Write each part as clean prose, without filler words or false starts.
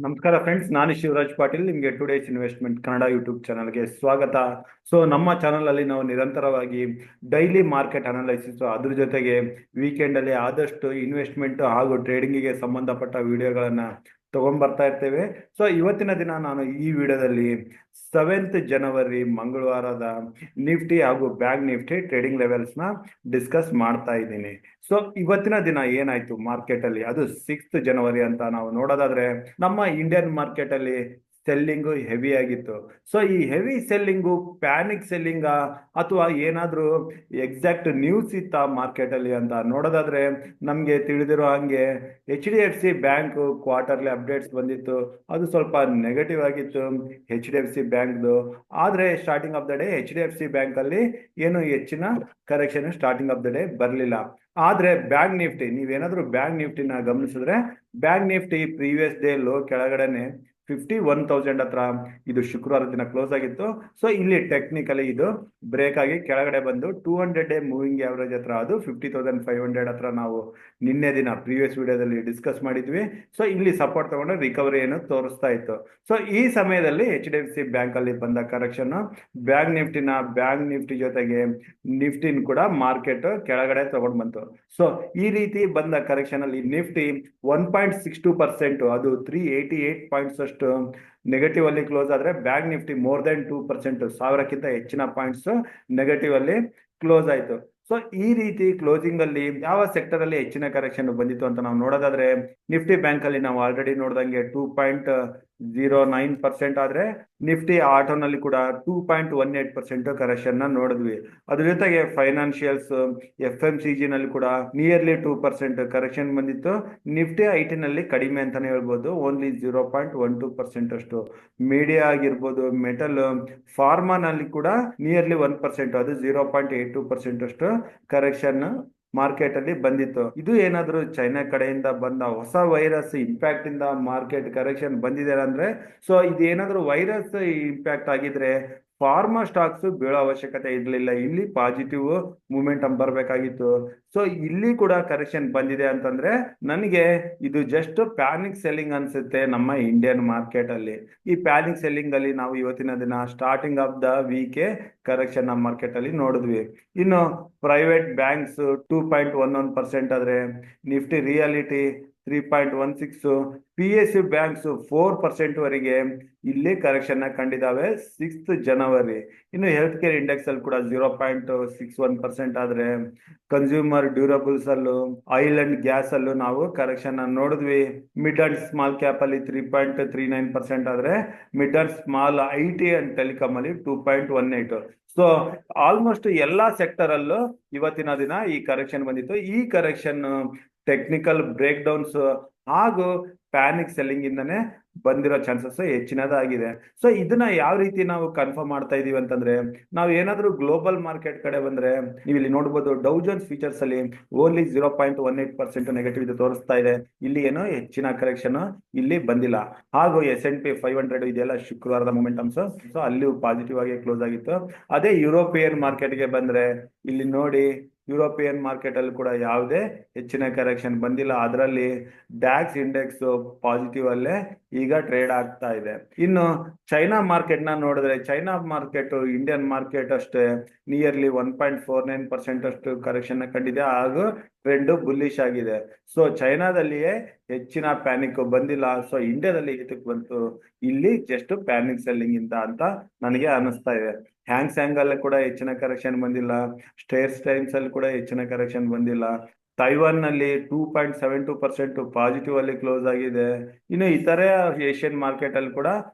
ನಮಸ್ಕಾರ ಫ್ರೆಂಡ್ಸ್, ನಾನು ಶಿವರಾಜ್ ಪಾಟೀಲ್. ನಿಮಗೆ ಟುಡೇಸ್ ಇನ್ವೆಸ್ಟ್ಮೆಂಟ್ ಕನ್ನಡ ಯೂಟ್ಯೂಬ್ ಚಾನಲ್ಗೆ ಸ್ವಾಗತ. ನಮ್ಮ ಚಾನಲಲ್ಲಿ ನಾವು ನಿರಂತರವಾಗಿ ಡೈಲಿ ಮಾರ್ಕೆಟ್ ಅನಾಲೈಸಿಸ್, ಅದ್ರ ಜೊತೆಗೆ ವೀಕೆಂಡಲ್ಲಿ ಆದಷ್ಟು ಇನ್ವೆಸ್ಟ್ಮೆಂಟ್ ಹಾಗೂ ಟ್ರೇಡಿಂಗಿಗೆ ಸಂಬಂಧಪಟ್ಟ ವಿಡಿಯೋಗಳನ್ನು ತಗೊಂಡ್ಬರ್ತಾ ಇರ್ತೇವೆ. ಇವತ್ತಿನ ದಿನ ನಾನು ಈ ವಿಡಿಯೋದಲ್ಲಿ 7th ಜನವರಿ ಮಂಗಳವಾರದ ನಿಫ್ಟಿ ಹಾಗೂ ಬ್ಯಾಂಕ್ ನಿಫ್ಟಿ ಟ್ರೇಡಿಂಗ್ ಲೆವೆಲ್ಸ್ನ ಡಿಸ್ಕಸ್ ಮಾಡ್ತಾ ಇದ್ದೀನಿ. ಇವತ್ತಿನ ದಿನ ಏನಾಯ್ತು ಮಾರ್ಕೆಟ್ ಅಲ್ಲಿ, ಅದು 6th ಜನವರಿ ಅಂತ ನಾವು ನೋಡೋದಾದ್ರೆ ನಮ್ಮ ಇಂಡಿಯನ್ ಮಾರ್ಕೆಟ್ ಅಲ್ಲಿ ಸೆಲ್ಲಿಂಗು ಹೆವಿ ಆಗಿತ್ತು. ಈ ಹೆವಿ ಸೆಲ್ಲಿಂಗು ಪ್ಯಾನಿಕ್ ಸೆಲ್ಲಿಂಗ ಅಥವಾ ಏನಾದ್ರೂ ಎಕ್ಸಾಕ್ಟ್ ನ್ಯೂಸ್ ಇತ್ತ ಮಾರ್ಕೆಟ್ ಅಲ್ಲಿ ಅಂತ ನೋಡೋದಾದ್ರೆ, ನಮ್ಗೆ ತಿಳಿದಿರೋ ಹಂಗೆ HDFC ಬ್ಯಾಂಕ್ ಕ್ವಾರ್ಟರ್ಲಿ ಅಪ್ಡೇಟ್ಸ್ ಬಂದಿತ್ತು. ಅದು ಸ್ವಲ್ಪ ನೆಗೆಟಿವ್ ಆಗಿತ್ತು HDFC ಬ್ಯಾಂಕ್ದು. ಆದ್ರೆ starting of the day HDFC bank ಅಲ್ಲಿ ಏನು ಹೆಚ್ಚಿನ correction starting of the day ಬರಲಿಲ್ಲ. ಆದ್ರೆ ಬ್ಯಾಂಕ್ ನಿಫ್ಟಿ, ನೀವೇನಾದ್ರೂ ಬ್ಯಾಂಕ್ ನಿಫ್ಟಿನ ಗಮನಿಸಿದ್ರೆ, bank Nifty previous day low ಕೆಳಗಡೆನೆ 51,000 ಹತ್ರ ಇದು ಶುಕ್ರವಾರ ದಿನ ಕ್ಲೋಸ್ ಆಗಿತ್ತು. ಇಲ್ಲಿ ಟೆಕ್ನಿಕಲಿ ಇದು ಬ್ರೇಕ್ ಆಗಿ ಕೆಳಗಡೆ ಬಂದು 200 ಡೇ ಮೂವಿಂಗ್ ಆವರೇಜ್ ಹತ್ರ, ಅದು 50,500 ಹತ್ರ ನಾವು ನಿನ್ನೆ ದಿನ ಪ್ರೀವಿಯಸ್ ವಿಡಿಯೋದಲ್ಲಿ ಡಿಸ್ಕಸ್ ಮಾಡಿದ್ವಿ. ಇಲ್ಲಿ ಸಪೋರ್ಟ್ ತಗೊಂಡು ರಿಕವರಿ ಏನು ತೋರಿಸ್ತಾ ಇತ್ತು. ಈ ಸಮಯದಲ್ಲಿ HDFC ಬ್ಯಾಂಕ್ ಅಲ್ಲಿ ಬಂದ ಕರೆಕ್ಷನ್ ಬ್ಯಾಂಕ್ ನಿಫ್ಟಿ ಜೊತೆಗೆ ನಿಫ್ಟಿನ್ ಕೂಡ ಮಾರ್ಕೆಟ್ ಕೆಳಗಡೆ ತಗೊಂಡ್ ಬಂತು. ಈ ರೀತಿ ಬಂದ ಕರೆಕ್ಷನ್ ಅಲ್ಲಿ ನಿಫ್ಟಿ 1.62%, ಅದು 388 ಪಾಯಿಂಟ್ಸ್ ಅಷ್ಟು ನೆಗೆಟಿವ್ ಅಲ್ಲಿ ಕ್ಲೋಸ್ ಆದ್ರೆ, ಬ್ಯಾಂಕ್ ನಿಫ್ಟಿ ಮೋರ್ ದೆನ್ 2%, 1000ಕ್ಕಿಂತ ಹೆಚ್ಚಿನ ಪಾಯಿಂಟ್ಸ್ ನೆಗೆಟಿವ್ ಅಲ್ಲಿ ಕ್ಲೋಸ್ ಆಯ್ತು. ಈ ರೀತಿ ಕ್ಲೋಸಿಂಗ್ ಅಲ್ಲಿ ಯಾವ ಸೆಕ್ಟರ್ ಅಲ್ಲಿ ಹೆಚ್ಚಿನ ಕರೆಕ್ಷನ್ ಬಂದಿತ್ತು ಅಂತ ನಾವು ನೋಡೋದಾದ್ರೆ, ನಿಫ್ಟಿ ಬ್ಯಾಂಕ್ ಅಲ್ಲಿ ನಾವು ಆಲ್ರೆಡಿ ನೋಡ್ದಂಗೆ 2.09% ಆದ್ರೆ, ನಿಫ್ಟಿ ಆಟೋನಲ್ಲಿ ಕೂಡ 2.18% ಕರೆಕ್ಷನ್ ನ ನೋಡಿದ್ವಿ. ಅದ್ರ ಜೊತೆಗೆ ಫೈನಾನ್ಷಿಯಲ್ಸ್, FMCG ನಲ್ಲಿ ಕೂಡ ನಿಯರ್ಲಿ 2% ಕರೆಕ್ಷನ್ ಬಂದಿತ್ತು. ನಿಫ್ಟಿ IT ನಲ್ಲಿ ಕಡಿಮೆ ಅಂತಾನೆ ಹೇಳ್ಬೋದು, ಓನ್ಲಿ 0.12% ಅಷ್ಟು. ಮೀಡಿಯಾ ಆಗಿರ್ಬೋದು, ಮೆಟಲ್, ಫಾರ್ಮಾ ನಲ್ಲಿ ಕೂಡ ನಿಯರ್ಲಿ 1%, ಅದು 0.82% ಅಷ್ಟು ಕರೆಕ್ಷನ್ ಮಾರ್ಕೆಟ್ ಅಲ್ಲಿ ಬಂದಿತ್ತು. ಇದು ಏನಾದ್ರೂ ಚೈನಾ ಕಡೆಯಿಂದ ಬಂದ ಹೊಸ ವೈರಸ್ ಇಂಪ್ಯಾಕ್ಟ್ ಇಂದ ಮಾರ್ಕೆಟ್ ಕರೆಕ್ಷನ್ ಬಂದಿದೆ ಅಂದ್ರೆ, ಇದೇನಾದ್ರೂ ವೈರಸ್ ಇಂಪ್ಯಾಕ್ಟ್ ಆಗಿದ್ರೆ ಫಾರ್ಮಾ ಸ್ಟಾಕ್ಸ್ ಬೀಳೋ ಅವಶ್ಯಕತೆ ಇರಲಿಲ್ಲ. ಇಲ್ಲಿ ಪಾಸಿಟಿವ್ ಮೂಮೆಂಟಮ್ ಬರಬೇಕಾಗಿತ್ತು. ಇಲ್ಲಿ ಕೂಡ ಕರೆಕ್ಷನ್ ಬಂದಿದೆ ಅಂತಂದ್ರೆ, ನನಗೆ ಇದು ಜಸ್ಟ್ ಪ್ಯಾನಿಕ್ ಸೆಲ್ಲಿಂಗ್ ಅನ್ಸುತ್ತೆ ನಮ್ಮ ಇಂಡಿಯನ್ ಮಾರ್ಕೆಟ್ ಅಲ್ಲಿ. ಈ ಪ್ಯಾನಿಕ್ ಸೆಲ್ಲಿಂಗ್ ಅಲ್ಲಿ ನಾವು ಇವತ್ತಿನ ದಿನ starting of the week correction ನಮ್ಮ ಮಾರ್ಕೆಟ್ ಅಲ್ಲಿ ನೋಡಿದ್ವಿ. ಇನ್ನು ಪ್ರೈವೇಟ್ ಬ್ಯಾಂಕ್ಸ್ 2.11% ಆದ್ರೆ, ನಿಫ್ಟಿ ರಿಯಾಲಿಟಿ 3.16, PSU ಬ್ಯಾಂಕ್ಸ್ 4% ವರೆಗೆ ಇಲ್ಲಿ ಕರೆಕ್ಷನ್ ಕಂಡಿದ್ದಾವೆ 6th ಜನವರಿ. ಇನ್ನು ಹೆಲ್ತ್ ಕೇರ್ ಇಂಡೆಕ್ಸ್ ಅಲ್ಲಿ ಕೂಡ 0.61% ಆದ್ರೆ, ಕನ್ಸ್ಯೂಮರ್ ಡ್ಯೂರಬಲ್ಸ್ ಅಲ್ಲೂ, ಆಯಿಲ್ ಅಂಡ್ ಗ್ಯಾಸ್ ಅಲ್ಲೂ ನಾವು ಕರೆಕ್ಷನ್ ನೋಡಿದ್ವಿ. ಮಿಡ್ ಅಂಡ್ ಸ್ಮಾಲ್ ಕ್ಯಾಪ್ ಅಲ್ಲಿ 3.39% ಆದ್ರೆ, mid and small IT and telecom ಅಲ್ಲಿ 2.18. ಆಲ್ಮೋಸ್ಟ್ ಎಲ್ಲಾ ಸೆಕ್ಟರ್ ಅಲ್ಲೂ ಇವತ್ತಿನ ದಿನ ಈ ಕರೆಕ್ಷನ್ ಬಂದಿತ್ತು. ಈ ಕರೆಕ್ಷನ್ ಟೆಕ್ನಿಕಲ್ ಬ್ರೇಕ್ ಡೌನ್ಸ್ ಹಾಗೂ ಪ್ಯಾನಿಕ್ ಸೆಲ್ಲಿಂಗ್ ಇಂದನೇ ಬಂದಿರೋ ಚಾನ್ಸಸ್ ಹೆಚ್ಚಿನದಾಗಿದೆ. ಇದನ್ನ ಯಾವ ರೀತಿ ನಾವು ಕನ್ಫರ್ಮ್ ಮಾಡ್ತಾ ಇದೀವಿ ಅಂತಂದ್ರೆ, ನಾವು ಏನಾದ್ರೂ ಗ್ಲೋಬಲ್ ಮಾರ್ಕೆಟ್ ಕಡೆ ಬಂದ್ರೆ, ನೀವು ಇಲ್ಲಿ ನೋಡಬಹುದು ಡೌ ಜೋನ್ಸ್ ಫೀಚರ್ಸ್ ಅಲ್ಲಿ ಓನ್ಲಿ 0.18% ನೆಗೆಟಿವ್ ಇದು ತೋರಿಸ್ತಾ ಇದೆ. ಇಲ್ಲಿ ಏನೋ ಹೆಚ್ಚಿನ ಕರೆಕ್ಷನ್ ಇಲ್ಲಿ ಬಂದಿಲ್ಲ. ಹಾಗೂ S&P 500 ಇದೆಲ್ಲ ಶುಕ್ರವಾರದ ಮೊಮೆಂಟಮ್ಸ್, ಅಲ್ಲಿ ಪಾಸಿಟಿವ್ ಆಗಿ ಕ್ಲೋಸ್ ಆಗಿತ್ತು. ಅದೇ ಯುರೋಪಿಯನ್ ಮಾರ್ಕೆಟ್ಗೆ ಬಂದ್ರೆ, ಇಲ್ಲಿ ನೋಡಿ ಯುರೋಪಿಯನ್ ಮಾರ್ಕೆಟ್ ಅಲ್ಲಿ ಕೂಡ ಯಾವುದೇ ಹೆಚ್ಚಿನ ಕರೆಕ್ಷನ್ ಬಂದಿಲ್ಲ. ಅದರಲ್ಲಿ ಡ್ಯಾಕ್ಸ್ ಇಂಡೆಕ್ಸ್ ಪಾಸಿಟಿವ್ ಅಲ್ಲೇ ಈಗ ಟ್ರೇಡ್ ಆಗ್ತಾ ಇದೆ. ಇನ್ನು ಚೈನಾ ಮಾರ್ಕೆಟ್ ನ ನೋಡಿದ್ರೆ, ಚೈನಾ ಮಾರ್ಕೆಟ್ ಇಂಡಿಯನ್ ಮಾರ್ಕೆಟ್ ಅಷ್ಟೇ ನಿಯರ್ಲಿ 1.49% ಅಷ್ಟು ಕರೆಕ್ಷನ್ ಕಂಡಿದೆ, ಹಾಗೂ ಟ್ರೆಂಡ್ ಬುಲ್ಲಿಶ್ ಆಗಿದೆ. ಚೈನಾದಲ್ಲಿಯೇ ಹೆಚ್ಚಿನ ಪ್ಯಾನಿಕ್ ಬಂದಿಲ್ಲ. ಇಂಡಿಯಾದಲ್ಲಿ ಇದಕ್ಕೆ ಬಂತು, ಇಲ್ಲಿ ಜಸ್ಟ್ ಪ್ಯಾನಿಕ್ ಸೆಲ್ಲಿಂಗ್ ಇಂದ ಅಂತ ನನಗೆ ಅನಿಸ್ತಾ ಇದೆ. ಹ್ಯಾಂಗ್ ಅಲ್ಲಿ ಕೂಡ ಹೆಚ್ಚಿನ ಕರೆಕ್ಷನ್ ಬಂದಿಲ್ಲ, ಸ್ಟೇರ್ಸ್ ಟೈಮ್ಸ್ ಅಲ್ಲಿ ಕೂಡ ಹೆಚ್ಚಿನ ಕರೆಕ್ಷನ್ ಬಂದಿಲ್ಲ. ತೈವಾನ್ ನಲ್ಲಿ 2.72% ಪಾಸಿಟಿವ್ ಅಲ್ಲಿ ಕ್ಲೋಸ್ ಆಗಿದೆ. ಇನ್ನು ಇತರೆ ಏಷ್ಯನ್ ಮಾರ್ಕೆಟ್ ಅಲ್ಲಿ ಕೂಡ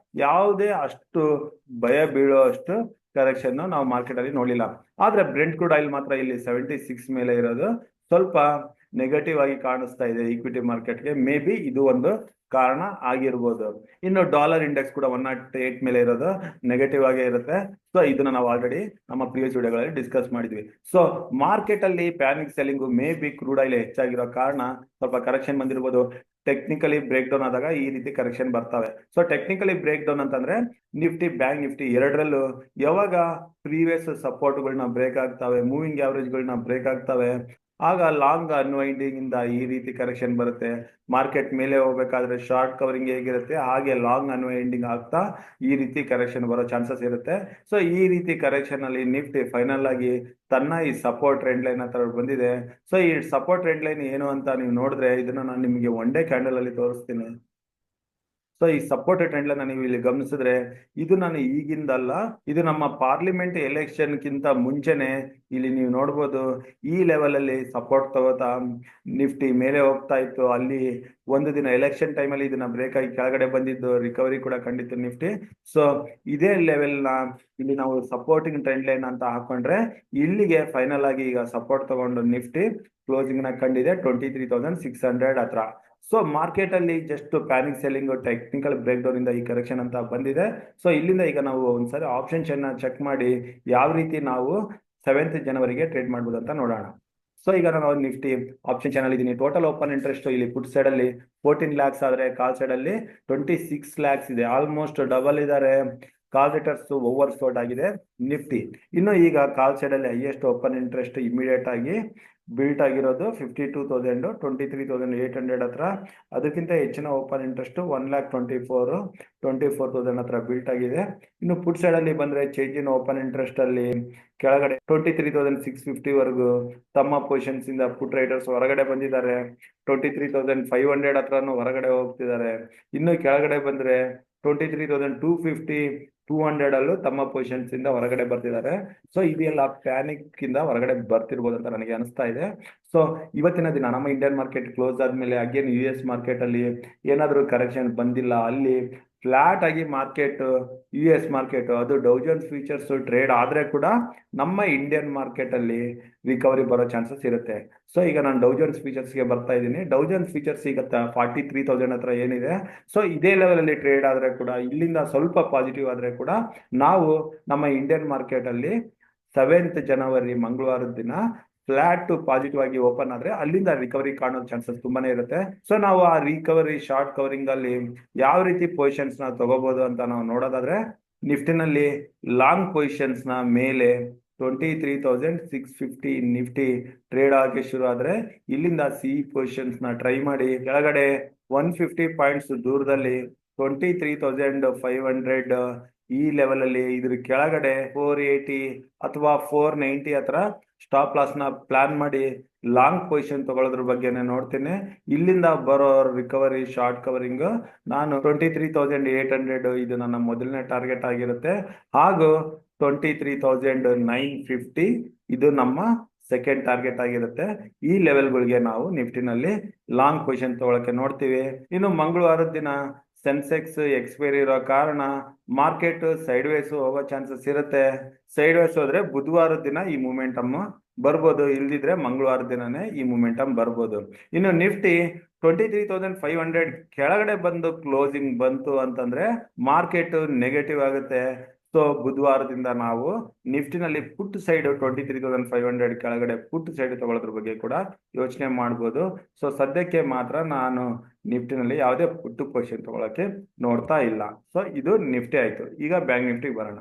ಯಾವುದೇ ಅಷ್ಟು ಭಯ ಬೀಳೋ ಅಷ್ಟು ಕರೆಕ್ಷನ್ ನಾವು ಮಾರ್ಕೆಟ್ ಅಲ್ಲಿ ನೋಡಿಲ್ಲ. ಆದ್ರೆ ಬ್ರೆಂಟ್ ಕ್ರೂಡ್ ಆಯಿಲ್ ಮಾತ್ರ ಇಲ್ಲಿ 76 ಮೇಲೆ ಇರೋದು ಸ್ವಲ್ಪ ನೆಗೆಟಿವ್ ಆಗಿ ಕಾಣಿಸ್ತಾ ಇದೆ ಈಕ್ವಿಟಿ ಮಾರ್ಕೆಟ್ಗೆ. ಮೇ ಬಿ ಇದು ಒಂದು ಕಾರಣ ಆಗಿರ್ಬೋದು. ಇನ್ನು ಡಾಲರ್ ಇಂಡೆಕ್ಸ್ ಕೂಡ 108 ಮೇಲೆ ಇರೋದು ನೆಗೆಟಿವ್ ಆಗೇ ಇರುತ್ತೆ. ಇದನ್ನ ನಾವು ಆಲ್ರೆಡಿ ನಮ್ಮ ಪ್ರೀವಿಯಸ್ ವಿಡಿಯೋಗಳಲ್ಲಿ ಡಿಸ್ಕಸ್ ಮಾಡಿದ್ವಿ. ಮಾರ್ಕೆಟ್ ಅಲ್ಲಿ panic selling may be crude oil ಹೆಚ್ಚಾಗಿರೋ ಕಾರಣ ಸ್ವಲ್ಪ ಕರೆಕ್ಷನ್ ಬಂದಿರಬಹುದು. ಟೆಕ್ನಿಕಲಿ ಬ್ರೇಕ್ ಡೌನ್ ಆದಾಗ ಈ ರೀತಿ ಕರೆಕ್ಷನ್ ಬರ್ತವೆ. ಟೆಕ್ನಿಕಲಿ ಬ್ರೇಕ್ ಡೌನ್ ಅಂತಂದ್ರೆ, ನಿಫ್ಟಿ ಬ್ಯಾಂಕ್ ನಿಫ್ಟಿ ಎರಡರಲ್ಲೂ ಯಾವಾಗ ಪ್ರೀವಿಯಸ್ ಸಪೋರ್ಟ್ಗಳನ್ನ ಬ್ರೇಕ್ ಆಗ್ತವೆ, ಮೂವಿಂಗ್ ಆವರೇಜ್ಗಳನ್ನ ಬ್ರೇಕ್ ಆಗ್ತವೆ, ಆಗ ಲಾಂಗ್ ಅನ್ವೈಂಡಿಂಗ್ ಇಂದ ಈ ರೀತಿ ಕರೆಕ್ಷನ್ ಬರುತ್ತೆ. ಮಾರ್ಕೆಟ್ ಮೇಲೆ ಹೋಗ್ಬೇಕಾದ್ರೆ ಶಾರ್ಟ್ ಕವರಿಂಗ್ ಹೇಗಿರುತ್ತೆ ಹಾಗೆ ಲಾಂಗ್ ಅನ್ವೈಂಡಿಂಗ್ ಆಗ್ತಾ ಈ ರೀತಿ ಕರೆಕ್ಷನ್ ಬರೋ ಚಾನ್ಸಸ್ ಇರುತ್ತೆ. ಸೊ ಈ ರೀತಿ ಕರೆಕ್ಷನ್ ಅಲ್ಲಿ ನಿಫ್ಟಿ ಫೈನಲ್ ಆಗಿ ತನ್ನ ಈ ಸಪೋರ್ಟ್ ಟ್ರೆಂಡ್ ಲೈನ್ ಹತ್ರ ಬಂದಿದೆ. ಸೊ ಈ ಸಪೋರ್ಟ್ ಟ್ರೆಂಡ್ ಲೈನ್ ಏನು ಅಂತ ನೀವು ನೋಡಿದ್ರೆ ಇದನ್ನ ನಾನು ನಿಮಗೆ ಒನ್ ಡೇ ಕ್ಯಾಂಡಲ್ ಅಲ್ಲಿ ತೋರಿಸ್ತೀನಿ. ಸೊ ಈ ಸಪೋರ್ಟ್ ಟ್ರೆಂಡ್ ಲೈನ್ ನೀವು ಇಲ್ಲಿ ಗಮನಿಸಿದ್ರೆ ಇದು ನಾನು ಈಗಿಂದಲ್ಲ, ಇದು ನಮ್ಮ ಪಾರ್ಲಿಮೆಂಟ್ ಎಲೆಕ್ಷನ್ ಗಿಂತ ಮುಂಚೆನೆ ಇಲ್ಲಿ ನೀವು ನೋಡ್ಬೋದು ಈ ಲೆವೆಲ್ ಅಲ್ಲಿ ಸಪೋರ್ಟ್ ತಗೋತಾ ನಿಫ್ಟಿ ಮೇಲೆ ಹೋಗ್ತಾ ಇತ್ತು. ಅಲ್ಲಿ ಒಂದು ದಿನ ಎಲೆಕ್ಷನ್ ಟೈಮಲ್ಲಿ ಇದನ್ನ ಬ್ರೇಕ್ ಆಗಿ ಕೆಳಗಡೆ ಬಂದಿದ್ದು, ರಿಕವರಿ ಕೂಡ ಕಂಡಿತ್ತು ನಿಫ್ಟಿ. ಸೊ ಇದೇ ಲೆವೆಲ್ ನ ಇಲ್ಲಿ ನಾವು ಸಪೋರ್ಟಿಂಗ್ ಟ್ರೆಂಡ್ ಲೈನ್ ಅಂತ ಹಾಕೊಂಡ್ರೆ ಇಲ್ಲಿಗೆ ಫೈನಲ್ ಆಗಿ ಈಗ ಸಪೋರ್ಟ್ ತಗೊಂಡು ನಿಫ್ಟಿ ಕ್ಲೋಸಿಂಗ್ ನ ಕಂಡಿದೆ 23,600 ಹತ್ರ. ಸೊ ಮಾರ್ಕೆಟ್ ಅಲ್ಲಿ just panic selling technical break down ಇಂದ ಈ ಕರೆಕ್ಷನ್ ಅಂತ ಬಂದಿದೆ. ಸೊ ಇಲ್ಲಿಂದ ಈಗ ನಾವು ಒಂದ್ಸರಿ ಆಪ್ಷನ್ ಚೈನ್ ಚೆಕ್ ಮಾಡಿ ಯಾವ ರೀತಿ ನಾವು 7th ಜನವರಿಗೆ ಟ್ರೇಡ್ ಮಾಡ್ಬೋದು ಅಂತ ನೋಡೋಣ. ಸೊ ಈಗ ನಾನು ನಿಫ್ಟಿ ಆಪ್ಷನ್ ಚಾನಲ್ ಇದೀನಿ. ಟೋಟಲ್ ಓಪನ್ ಇಂಟ್ರೆಸ್ಟ್ ಇಲ್ಲಿ ಪುಟ್ ಸೈಡ್ ಅಲ್ಲಿ 14 lakhs ಆದ್ರೆ ಕಾಲ್ ಸೈಡ್ ಅಲ್ಲಿ 26 lakhs ಇದೆ. ಆಲ್ಮೋಸ್ಟ್ ಡಬಲ್ ಇದಾರೆ. ಕಾಲ್ ರೇಟರ್ಸ್ ಓವರ್ ಸೋಲ್ಡ್ ಆಗಿದೆ ನಿಫ್ಟಿ. ಇನ್ನು ಈಗ ಕಾಲ್ ಸೈಡ್ ಅಲ್ಲಿ ಹೈಯೆಸ್ಟ್ ಓಪನ್ ಇಂಟ್ರೆಸ್ಟ್ ಇಮಿಡಿಯೇಟ್ ಆಗಿ ಬಿಲ್ಟ್ ಆಗಿರೋದು 52,000 23,800 ಹತ್ರ. ಅದಕ್ಕಿಂತ ಹೆಚ್ಚಿನ ಓಪನ್ ಇಂಟ್ರೆಸ್ಟ್ 1,24,000 ಹತ್ರ ಬಿಲ್ಟ್ ಆಗಿದೆ. ಇನ್ನು ಪುಟ್ ಸೈಡ್ ಅಲ್ಲಿ ಬಂದ್ರೆ ಚೇಂಜ್ ಇನ್ ಓಪನ್ ಇಂಟ್ರೆಸ್ಟ್ ಅಲ್ಲಿ ಕೆಳಗಡೆ 23,650 ವರೆಗೂ ತಮ್ಮ ಪೊಸಿಷನ್ಸ್ ಇಂದ ಪುಟ್ ರೈಡರ್ಸ್ ಹೊರಗಡೆ ಬಂದಿದ್ದಾರೆ. 23,500 ಹತ್ರನೂ ಹೊರಗಡೆ ಹೋಗ್ತಿದ್ದಾರೆ. ಇನ್ನು ಕೆಳಗಡೆ ಬಂದ್ರೆ 23,250 200 ಅಲ್ಲೂ ತಮ್ಮ ಪೊಸಿಷನ್ಸ್ ಇಂದ ಹೊರಗಡೆ ಬರ್ತಿದ್ದಾರೆ. ಸೊ ಇದೆಲ್ಲ ಪ್ಯಾನಿಕ್ ಇಂದ ಹೊರಗಡೆ ಬರ್ತಿರ್ಬೋದು ಅಂತ ನನಗೆ ಅನಿಸ್ತಾ ಇದೆ. ಸೊ ಇವತ್ತಿನ ದಿನ ನಮ್ಮ ಇಂಡಿಯನ್ ಮಾರ್ಕೆಟ್ ಕ್ಲೋಸ್ ಆದ್ಮೇಲೆ ಅಗೇನ್ US ಮಾರ್ಕೆಟ್ ಅಲ್ಲಿ ಏನಾದರೂ ಕರೆಕ್ಷನ್ ಬಂದಿಲ್ಲ, ಅಲ್ಲಿ ಫ್ಲಾಟ್ ಆಗಿ ಮಾರ್ಕೆಟ್ US ಮಾರ್ಕೆಟ್ ಅದು ಡೌ ಜೋನ್ಸ್ ಫ್ಯೂಚರ್ಸ್ ಟ್ರೇಡ್ ಆದ್ರೆ ಕೂಡ ನಮ್ಮ ಇಂಡಿಯನ್ ಮಾರ್ಕೆಟ್ ಅಲ್ಲಿ ರಿಕವರಿ ಬರೋ ಚಾನ್ಸಸ್ ಇರುತ್ತೆ. ಸೊ ಈಗ ನಾನು ಡೌ ಜೋನ್ಸ್ ಫೀಚರ್ಸ್ ಗೆ ಬರ್ತಾ ಇದ್ದೀನಿ. ಡೌ ಜೋನ್ಸ್ ಫೀಚರ್ಸ್ ಈಗ 43,000 ಹತ್ರ ಏನಿದೆ. ಸೊ ಇದೇ ಲೆವೆಲ್ ಅಲ್ಲಿ ಟ್ರೇಡ್ ಆದ್ರೆ ಕೂಡ ಇಲ್ಲಿಂದ ಸ್ವಲ್ಪ ಪಾಸಿಟಿವ್ ಆದ್ರೆ ಕೂಡ ನಾವು ನಮ್ಮ ಇಂಡಿಯನ್ ಮಾರ್ಕೆಟ್ ಅಲ್ಲಿ 7th ಜನವರಿ ಮಂಗಳವಾರದ ದಿನ ಫ್ಲಾಟ್ ಟು ಪಾಸಿಟಿವ್ ಆಗಿ ಓಪನ್ ಆದ್ರೆ ಅಲ್ಲಿಂದ ರಿಕವರಿ ಕಾಣೋ ಚಾನ್ಸಸ್ ತುಂಬಾನೇ ಇರುತ್ತೆ. ಸೊ ನಾವು ಆ ರಿಕವರಿ ಶಾರ್ಟ್ ಕವರಿಂಗ್ ಅಲ್ಲಿ ಯಾವ ರೀತಿ ಪೊಸಿಷನ್ಸ್ ನ ತಗೋಬಹುದು ಅಂತ ನಾವು ನೋಡೋದಾದ್ರೆ ನಿಫ್ಟಿನಲ್ಲಿ ಲಾಂಗ್ ಪೊಸಿಷನ್ಸ್ ನ ಮೇಲೆ 23,650 ನಿಫ್ಟಿ ಟ್ರೇಡ್ ಆಗಿ ಶುರು ಆದ್ರೆ ಇಲ್ಲಿಂದ ಸಿ ಪೊಸಿಷನ್ಸ್ ನ ಟ್ರೈ ಮಾಡಿ ಕೆಳಗಡೆ 150 ಪಾಯಿಂಟ್ಸ್ ದೂರದಲ್ಲಿ 23,500 ಈ ಲೆವೆಲ್ ಅಲ್ಲಿ ಇದ್ರ ಕೆಳಗಡೆ 480 ಅಥವಾ 490 ಹತ್ರ ಸ್ಟಾಪ್ ಲಾಸ್ ನ ಪ್ಲಾನ್ ಮಾಡಿ ಲಾಂಗ್ ಪೊಸಿಷನ್ ತಗೊಳ್ಳೋದ್ರ ಬಗ್ಗೆನೇ ನೋಡ್ತೀನಿ. ಇಲ್ಲಿಂದ ಬರೋ ರಿಕವರಿ ಶಾರ್ಟ್ ಕವರಿಂಗ್ ನಾನು 23,800 ಇದು ನನ್ನ ಮೊದಲನೇ ಟಾರ್ಗೆಟ್ ಆಗಿರುತ್ತೆ. ಹಾಗೂ 23,950 ಇದು ನಮ್ಮ ಸೆಕೆಂಡ್ ಟಾರ್ಗೆಟ್ ಆಗಿರುತ್ತೆ. ಈ ಲೆವೆಲ್ಗಳಿಗೆ ನಾವು ನಿಫ್ಟಿನಲ್ಲಿ ಲಾಂಗ್ ಪೊಸಿಷನ್ ತಗೊಳಕ್ಕೆ ನೋಡ್ತೀವಿ. ಇನ್ನು ಮಂಗಳವಾರದ ದಿನ ಸೆನ್ಸೆಕ್ಸ್ ಎಕ್ಸ್ಪೈರಿ ಇರೋ ಕಾರಣ ಮಾರ್ಕೆಟ್ ಸೈಡ್ ವೇಸ್ ಹೋಗೋ ಚಾನ್ಸಸ್ ಇರುತ್ತೆ. ಸೈಡ್ ವೇಸ್ ಹೋದ್ರೆ ಬುಧವಾರದ ದಿನ ಈ ಮೂಮೆಂಟಮ್ ಬರ್ಬೋದು, ಇಲ್ದಿದ್ರೆ ಮಂಗಳವಾರ ದಿನನೇ ಈ ಮೂಮೆಂಟಮ್ ಬರ್ಬೋದು. ಇನ್ನು ನಿಫ್ಟಿ 23,500 ಕೆಳಗಡೆ ಬಂದು ಕ್ಲೋಸಿಂಗ್ ಬಂತು ಅಂತಂದ್ರೆ ಮಾರ್ಕೆಟ್ ನೆಗೆಟಿವ್ ಆಗುತ್ತೆ. ಸೊ ಬುಧವಾರದಿಂದ ನಾವು ನಿಫ್ಟಿನಲ್ಲಿ ಪುಟ್ ಸೈಡ್ 23,500 ಕೆಳಗಡೆ ಪುಟ್ ಸೈಡ್ ತಗೊಳ್ಳೋದ್ರ ಬಗ್ಗೆ ಕೂಡ ಯೋಚನೆ ಮಾಡ್ಬೋದು. ಸೊ ಸದ್ಯಕ್ಕೆ ಮಾತ್ರ ನಾನು ನಿಫ್ಟಿನಲ್ಲಿ ಯಾವುದೇ ಪುಟ್ಟು ಪೊಸಿಷನ್ ತಗೊಳಕ್ಕೆ ನೋಡ್ತಾ ಇಲ್ಲ. ಸೊ ಇದು ನಿಫ್ಟಿ ಆಯ್ತು. ಈಗ ಬ್ಯಾಂಕ್ ನಿಫ್ಟಿ ಬರೋಣ.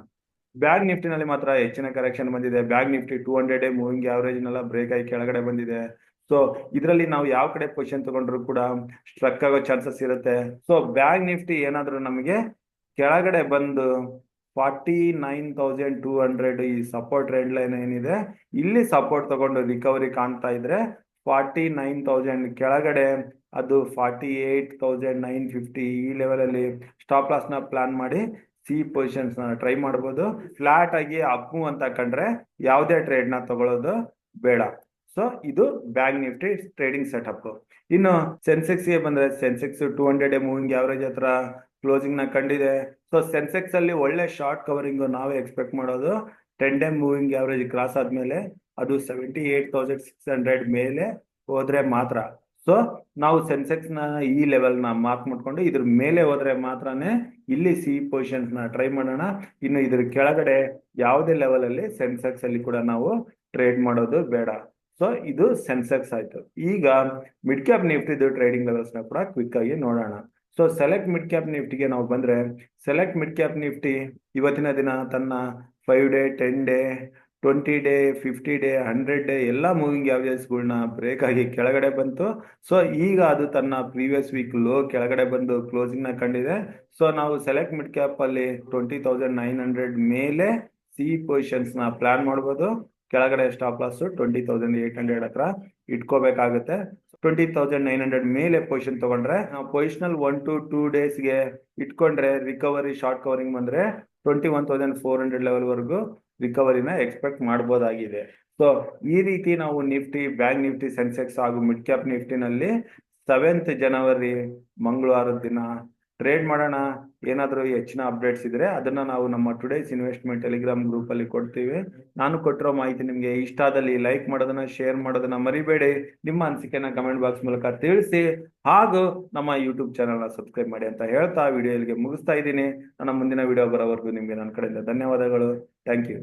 ಬ್ಯಾಂಕ್ ನಿಫ್ಟಿನಲ್ಲಿ ಮಾತ್ರ ಹೆಚ್ಚಿನ ಕರೆಕ್ಷನ್ ಬಂದಿದೆ. Bank Nifty 200 day moving average ನೆಲ್ಲ ಬ್ರೇಕ್ ಆಗಿ ಕೆಳಗಡೆ ಬಂದಿದೆ. ಸೊ ಇದರಲ್ಲಿ ನಾವು ಯಾವ ಕಡೆ ಪೊಸಿಷನ್ ತಗೊಂಡ್ರು ಕೂಡ ಸ್ಟ್ರಕ್ ಆಗೋ ಚಾನ್ಸಸ್ ಇರುತ್ತೆ. ಸೊ ಬ್ಯಾಂಕ್ ನಿಫ್ಟಿ ಏನಾದ್ರೂ ನಮಗೆ ಕೆಳಗಡೆ ಬಂದು 49,200 ಈ ಸಪೋರ್ಟ್ ಟ್ರೆಂಡ್ ಲೈನ್ ಏನಿದೆ ಇಲ್ಲಿ ಸಪೋರ್ಟ್ ತಗೊಂಡು ರಿಕವರಿ ಕಾಣ್ತಾ ಇದ್ರೆ 49,000 ಕೆಳಗಡೆ ಅದು 48,950 ಈ ಲೆವೆಲ್ ಅಲ್ಲಿ ಸ್ಟಾಪ್ ಲಾಸ್ ನ ಪ್ಲಾನ್ ಮಾಡಿ ಸಿ ಪೊಸಿಷನ್ಸ್ ನ ಟ್ರೈ ಮಾಡಬಹುದು. ಫ್ಲಾಟ್ ಆಗಿ ಅಪ್ ಮೂವ್ ಅಂತ ಕಂಡ್ರೆ ಯಾವುದೇ ಟ್ರೇಡ್ ನ ತಗೊಳ್ಳೋದು ಬೇಡ. ಸೊ ಇದು ಬ್ಯಾಂಕ್ ನಿಫ್ಟಿ ಟ್ರೇಡಿಂಗ್ ಸೆಟಪ್. ಇನ್ನು ಸೆನ್ಸೆಕ್ಸ್ ಗೆ ಬಂದ್ರೆ ಸೆನ್ಸೆಕ್ಸ್ 200 ಡೇ ಮೂವಿಂಗ್ ಆವರೇಜ್ ಹತ್ರ ಕ್ಲೋಸಿಂಗ್ ನ ಕಂಡಿದೆ. ಸೊ ಸೆನ್ಸೆಕ್ಸ್ ಅಲ್ಲಿ ಒಳ್ಳೆ ಶಾರ್ಟ್ ಕವರಿಂಗ್ ನಾವೇ ಎಕ್ಸ್ಪೆಕ್ಟ್ ಮಾಡೋದು 10 ಡೇ ಮೂವಿಂಗ್ ಆವರೇಜ್ ಕ್ರಾಸ್ ಆದ್ಮೇಲೆ ಅದು 78,600 ಮೇಲೆ ಹೋದ್ರೆ ಮಾತ್ರ. ಸೊ ನಾವು ಸೆನ್ಸೆಕ್ಸ್ ನ ಈ ಲೆವೆಲ್ ನ ಮಾರ್ಕ್ ಮಾಡ್ಕೊಂಡು ಇದ್ರ ಮೇಲೆ ಹೋದ್ರೆ ಮಾತ್ರನೇ ಇಲ್ಲಿ ಸಿ ಪೊಸಿಷನ್ಸ್ ನ ಟ್ರೈ ಮಾಡೋಣ. ಇನ್ನು ಇದ್ರ ಕೆಳಗಡೆ ಯಾವುದೇ ಲೆವೆಲ್ ಅಲ್ಲಿ ಸೆನ್ಸೆಕ್ಸ್ ಅಲ್ಲಿ ಕೂಡ ನಾವು ಟ್ರೇಡ್ ಮಾಡೋದು ಬೇಡ. ಸೊ ಇದು ಸೆನ್ಸೆಕ್ಸ್ ಆಯ್ತು. ಈಗ ಮಿಡ್ ಕ್ಯಾಪ್ ನಿಫ್ಟಿದು ಟ್ರೇಡಿಂಗ್ ಲೆವೆಲ್ಸ್ ನ ಕೂಡ ಕ್ವಿಕ್ ಆಗಿ ನೋಡೋಣ. ಸೊ ಸೆಲೆಕ್ಟ್ ಮಿಡ್ ಕ್ಯಾಪ್ ನಿಫ್ಟಿಗೆ ನಾವು ಬಂದ್ರೆ ಸೆಲೆಕ್ಟ್ ಮಿಡ್ ಕ್ಯಾಪ್ ನಿಫ್ಟಿ ಇವತ್ತಿನ ದಿನ ತನ್ನ 5 day 10 day 20 day, 50 day, 100 day ಎಲ್ಲ ಮೂವಿಂಗ್ ಆವರೇಜ್ಗಳನ್ನ ಬ್ರೇಕ್ ಆಗಿ ಕೆಳಗಡೆ ಬಂತು. ಸೊ ಈಗ ಅದು ತನ್ನ ಪ್ರೀವಿಯಸ್ ವೀಕ್ ಲೋ ಕೆಳಗಡೆ ಬಂದು ಕ್ಲೋಸಿಂಗ್ ನ ಕಂಡಿದೆ. ಸೊ ನಾವು ಸೆಲೆಕ್ಟ್ ಮಿಡ್ ಕ್ಯಾಪ್ ಅಲ್ಲಿ 20,900 ಮೇಲೆ ಸಿ ಪೊಸಿಷನ್ಸ್ ನ ಪ್ಲಾನ್ ಮಾಡ್ಬೋದು. ಕೆಳಗಡೆ ಸ್ಟಾಪ್ ಲಾಸ್ 20,800 ಹತ್ರ ಇಟ್ಕೋಬೇಕಾಗುತ್ತೆ. 20,900 ಮೇಲೆ ಪೊಸಿಷನ್ ತಗೊಂಡ್ರೆ ನಾವು ಪೊಸಿಷನಲ್ 1 to 2 ಡೇಸ್ಗೆ ಇಟ್ಕೊಂಡ್ರೆ ರಿಕವರಿ ಶಾರ್ಟ್ ಕವರಿಂಗ್ ಬಂದ್ರೆ 21,400 ಲೆವೆಲ್ ವರೆಗೂ ರಿಕವರಿನ ಎಕ್ಸ್ಪೆಕ್ಟ್ ಮಾಡ್ಬೋದಾಗಿದೆ. ಸೊ ಈ ರೀತಿ ನಾವು ನಿಫ್ಟಿ, ಬ್ಯಾಂಕ್ ನಿಫ್ಟಿ, ಸೆನ್ಸೆಕ್ಸ್ ಹಾಗೂ ಮಿಡ್ ಕ್ಯಾಪ್ ನಿಫ್ಟಿನಲ್ಲಿ 7th ಜನವರಿ ಮಂಗಳವಾರದ ದಿನ ಟ್ರೇಡ್ ಮಾಡೋಣ. ಏನಾದರೂ ಹೆಚ್ಚಿನ ಅಪ್ಡೇಟ್ಸ್ ಇದ್ರೆ ಅದನ್ನ ನಾವು ನಮ್ಮ ಟುಡೇಸ್ ಇನ್ವೆಸ್ಟ್ಮೆಂಟ್ ಟೆಲಿಗ್ರಾಮ್ ಗ್ರೂಪ್ ಅಲ್ಲಿ ಕೊಡ್ತೀವಿ. ನಾನು ಕೊಟ್ಟಿರೋ ಮಾಹಿತಿ ನಿಮಗೆ ಇಷ್ಟ ಆದಲ್ಲಿ ಲೈಕ್ ಮಾಡೋದನ್ನ, ಶೇರ್ ಮಾಡೋದನ್ನ ಮರಿಬೇಡಿ. ನಿಮ್ಮ ಅನಿಸಿಕೆನ ಕಮೆಂಟ್ ಬಾಕ್ಸ್ ಮೂಲಕ ತಿಳಿಸಿ ಹಾಗೂ ನಮ್ಮ ಯೂಟ್ಯೂಬ್ ಚಾನಲ್ನ ಸಬ್ಸ್ಕ್ರೈಬ್ ಮಾಡಿ ಅಂತ ಹೇಳ್ತಾ ವಿಡಿಯೋ ಇಲ್ಲಿಗೆ ಮುಗಿಸ್ತಾ ಇದ್ದೀನಿ. ನನ್ನ ಮುಂದಿನ ವಿಡಿಯೋ ಬರೋವರೆಗೂ ನಿಮಗೆ ನನ್ನ ಕಡೆಯಿಂದ ಧನ್ಯವಾದಗಳು. Thank you.